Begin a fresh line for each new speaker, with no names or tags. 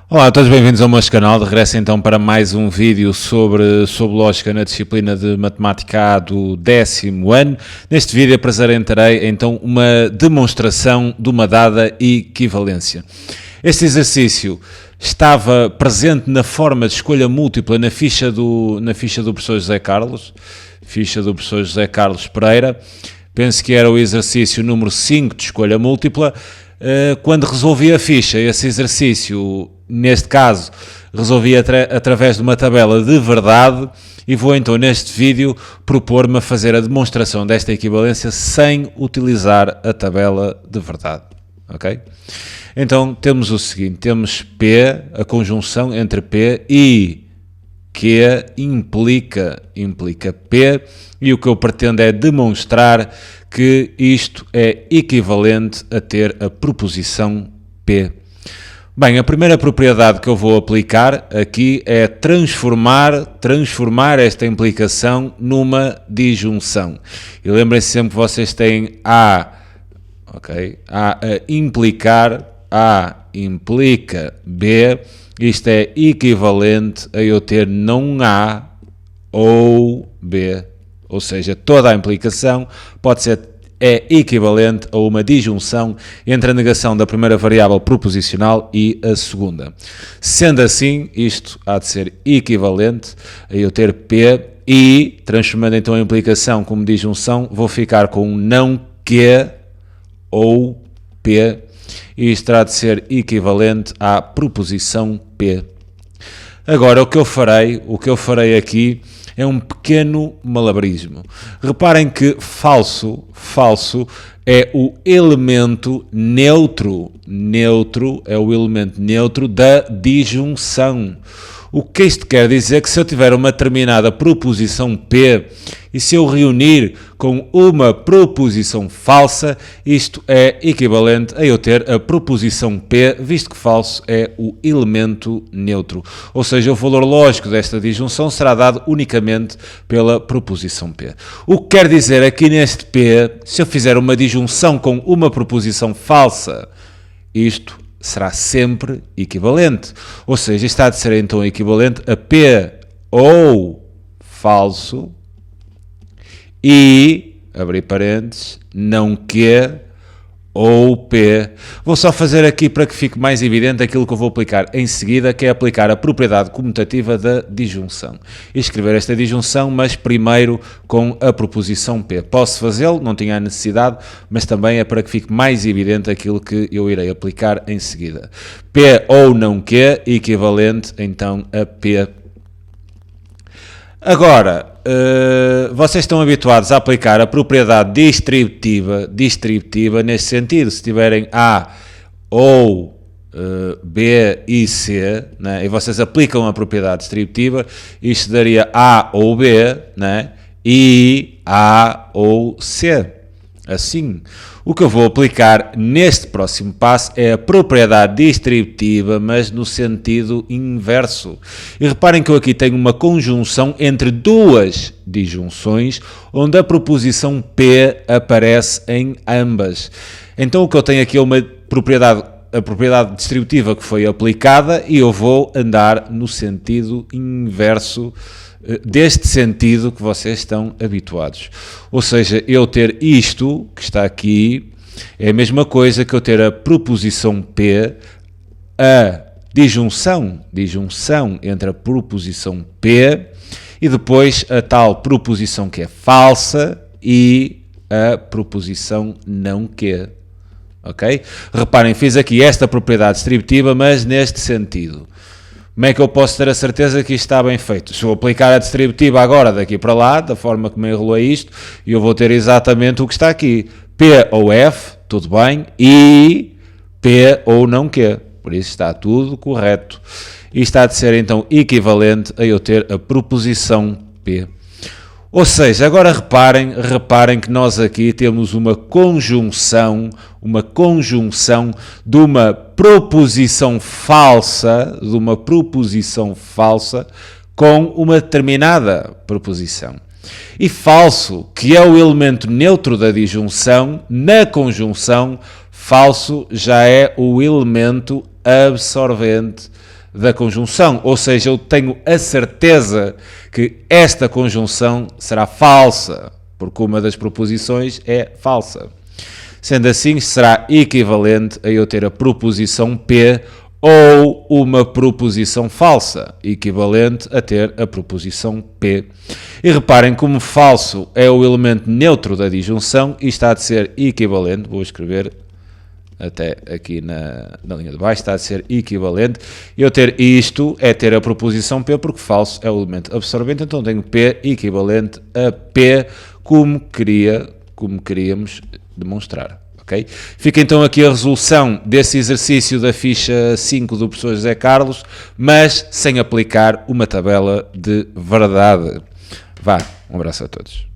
Olá a todos, bem-vindos ao meu canal. De regresso então para mais um vídeo sobre regresso então para mais um vídeo sobre lógica na disciplina de matemática A do 10º ano. Neste vídeo apresentarei então uma demonstração de uma dada equivalência. Este exercício estava presente na forma de escolha múltipla na ficha do professor José Carlos, Pereira. Penso que era o exercício número 5 de escolha múltipla. Quando resolvi a ficha, esse exercício, neste caso, resolvi através de uma tabela de verdade e vou então neste vídeo propor-me a fazer a demonstração desta equivalência sem utilizar a tabela de verdade, ok? Então temos o seguinte, temos P, a conjunção entre P e Q implica P, e o que eu pretendo é demonstrar que isto é equivalente a ter a proposição P. Bem, a primeira propriedade que eu vou aplicar aqui é transformar esta implicação numa disjunção. E lembrem-se sempre que vocês têm A, ok? A implica B. Isto é equivalente a eu ter não A ou B. Ou seja, toda a implicação é equivalente a uma disjunção entre a negação da primeira variável proposicional e a segunda. Sendo assim, isto há de ser equivalente a eu ter P e, transformando então a implicação como disjunção, vou ficar com um não Q ou P. E isto terá de ser equivalente à proposição P. Agora, o que eu farei aqui é um pequeno malabarismo. Reparem que falso é o elemento neutro. Neutro é o elemento neutro da disjunção. O que isto quer dizer? Que se eu tiver uma determinada proposição P e se eu reunir com uma proposição falsa, isto é equivalente a eu ter a proposição P, visto que falso é o elemento neutro. Ou seja, o valor lógico desta disjunção será dado unicamente pela proposição P. O que quer dizer aqui neste P, se eu fizer uma disjunção com uma proposição falsa, isto será sempre equivalente. Ou seja, isto há de ser então equivalente a P ou falso e, abrir parênteses, não Q ou P. Vou só fazer aqui para que fique mais evidente aquilo que eu vou aplicar em seguida, que é aplicar a propriedade comutativa da disjunção. E escrever esta disjunção, mas primeiro com a proposição P. Posso fazê-lo, não tinha a necessidade, mas também é para que fique mais evidente aquilo que eu irei aplicar em seguida. P ou não Q, equivalente então a P. Agora, vocês estão habituados a aplicar a propriedade distributiva neste sentido. Se tiverem A ou B e C, né, e vocês aplicam a propriedade distributiva, isto daria A ou B, né, e A ou C. Assim, o que eu vou aplicar neste próximo passo é a propriedade distributiva, mas no sentido inverso. E reparem que eu aqui tenho uma conjunção entre duas disjunções, onde a proposição P aparece em ambas. Então o que eu tenho aqui é a propriedade distributiva que foi aplicada e eu vou andar no sentido inverso deste sentido que vocês estão habituados. Ou seja, eu ter isto, que está aqui, é a mesma coisa que eu ter a proposição P, a disjunção entre a proposição P e depois a tal proposição que é falsa e a proposição não Q. Ok? Reparem, fiz aqui esta propriedade distributiva, mas neste sentido. Como é que eu posso ter a certeza que isto está bem feito? Se eu aplicar a distributiva agora, daqui para lá, da forma que me enrolei isto, eu vou ter exatamente o que está aqui. P ou F, tudo bem, e P ou não Q. Por isso está tudo correto. Isto há de ser então equivalente a eu ter a proposição P. Ou seja, agora reparem que nós aqui temos uma conjunção de uma proposição falsa, com uma determinada proposição. E falso, que é o elemento neutro da disjunção, na conjunção, falso já é o elemento absorvente da conjunção, ou seja, eu tenho a certeza que esta conjunção será falsa, porque uma das proposições é falsa. Sendo assim, será equivalente a eu ter a proposição P ou uma proposição falsa, equivalente a ter a proposição P. E reparem como falso é o elemento neutro da disjunção e está a ser equivalente, vou escrever até aqui na linha de baixo, está a ser equivalente. Eu ter isto é ter a proposição P, porque falso é o elemento absorvente, então tenho P equivalente a P como queríamos demonstrar. Okay? Fica então aqui a resolução desse exercício da ficha 5 do professor José Carlos, mas sem aplicar uma tabela de verdade. Vá, um abraço a todos.